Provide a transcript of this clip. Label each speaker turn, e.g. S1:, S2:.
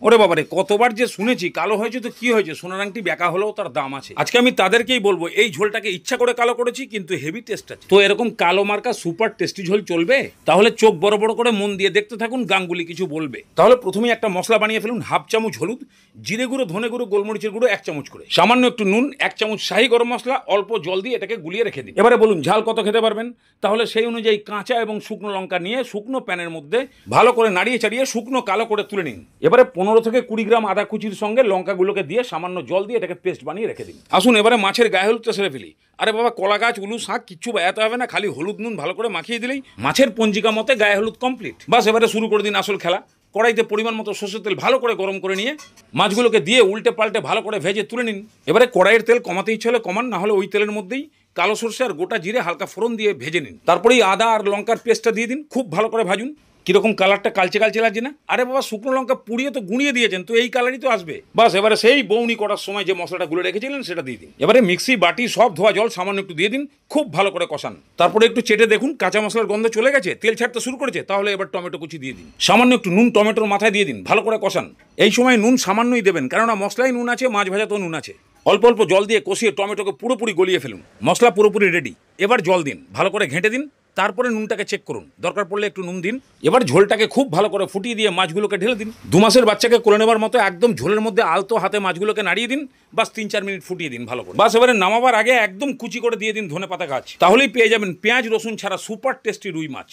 S1: ওরে বাবারে, কতবার যে শুনেছি কালো হয়েছে তো কি হয়েছে, সোনার আংটি বেঁকা হলেও তার দাম আছে। আজকে আমি তাদেরকেই বলবো এই ঝোলটাকে ইচ্ছা করে কালো করেছি, কিন্তু হেভি টেস্ট আছে। তো এরকম কালো মার্কা সুপার টেস্টি ঝোল চলবে? তাহলে চোখ বড় বড় করে মন দিয়ে দেখতে থাকুন, গাঙ্গুলি কিছু বলবে। তাহলে প্রথমেই একটা মশলা বানিয়ে ফেলুন। হাফ চামচ হলুদ, জিরে গুঁড়ো, ধনে গুঁড়ো, গোলমরিচের গুঁড়ো 1 চামচ করে, সামান্য একটু নুন, 1 চামচ শাহি গরম মশলা, অল্প জল দিয়ে এটাকে গুলিয়ে রেখে দিন। এবারে বলুন ঝাল কত খেতে পারবেন? তাহলে সেই অনুযায়ী কাঁচা এবং শুকনো লঙ্কা নিয়ে শুকনো প্যানের মধ্যে ভালো করে নাড়িয়ে চাড়িয়ে শুকনো কালো করে তুলে নিন। এবারে 15 থেকে 20 গ্রাম আদা কুচির সঙ্গে লঙ্কাগুলোকে দিয়ে সামান্য জল দিয়ে এটাকে পেস্ট বানিয়ে রেখে দিন। আসুন এবারে মাছের গায়ে হলুদটা সেরে ফেলি। আরে বাবা, কলা গাছ, উলু, শাক কিচ্ছু বায়াতে হবে না, খালি হলুদ নুন ভালো করে মাখিয়ে দিলেই মাছের পঞ্জিকা মতে গায়ে হলুদ কমপ্লিট। বাস এবারে শুরু করে দিন আসল খেলা। কড়াইতে পরিমাণ মতো সরষের তেল ভালো করে গরম করে নিয়ে মাছগুলোকে দিয়ে উল্টে পাল্টে ভালো করে ভেজে তুলে নিন। এবারে কড়াইয়ের তেল কমাতে ইচ্ছে হলে কমান, না হলে ওই তেলের মধ্যেই কালো সরষে আর গোটা জিরে হালকা ফোড়ন দিয়ে ভেজে নিন। তারপরেই আদা আর লঙ্কার পেস্টটা দিয়ে দিন, খুব ভালো করে ভাজুন। কিরকম কালারটা কালচে কালচে লাগছে না? আরে বাবা, শুকনো লঙ্কা পুড়িয়ে তো গুঁড়িয়ে দিয়েছেন, তো এই কালারই তো আসবে। বাস এবারে সেই বৌনি করার সময় যে মশলাটা গুলে রেখেছিলেন সেটা দিয়ে দিন। এবারে মিক্সি বাটি সব ধোয়া জল সামান্য একটু দিয়ে দিন, খুব ভালো করে কষান। তারপরে একটু চেটে দেখুন কাঁচা মশলার গন্ধ চলে গেছে, তেল ছাড়তে শুরু করেছে, তাহলে এবার টমেটো কুচি দিয়ে দিন। সামান্য একটু নুন টমেটোর মাথায় দিয়ে দিন, ভালো করে কষান। এই সময় নুন সামান্যই দেবেন, কেননা মশলায় নুন আছে, মাছ ভাজাতেও নুন আছে। অল্প অল্প জল দিয়ে কষিয়ে টমেটোকে পুরোপুরি গলিয়ে ফেলুন। মশলা পুরোপুরি রেডি। এবার জল দিন, ভালো করে ঘেঁটে দিন। তারপরে নুনটাকে চেক করুন, দরকার পড়লে একটু নুন দিন। এবার ঝোলটাকে খুব ভালো করে ফুটিয়ে দিয়ে মাছগুলোকে ঢেলে দিন। 2 মাসের বাচ্চাকে কোলে নেবার মতো একদম ঝোলের মধ্যে আলতো হাতে মাছগুলোকে নাড়িয়ে দিন। বাস 3-4 মিনিট ফুটিয়ে দিন ভালো করে। বাস এবারে নামাবার আগে একদম কুচি করে দিয়ে দিন ধনেপাতা গাছ। তাহলেই পেয়ে যাবেন পেঁয়াজ রসুন ছাড়া সুপার টেস্টি রুই মাছ।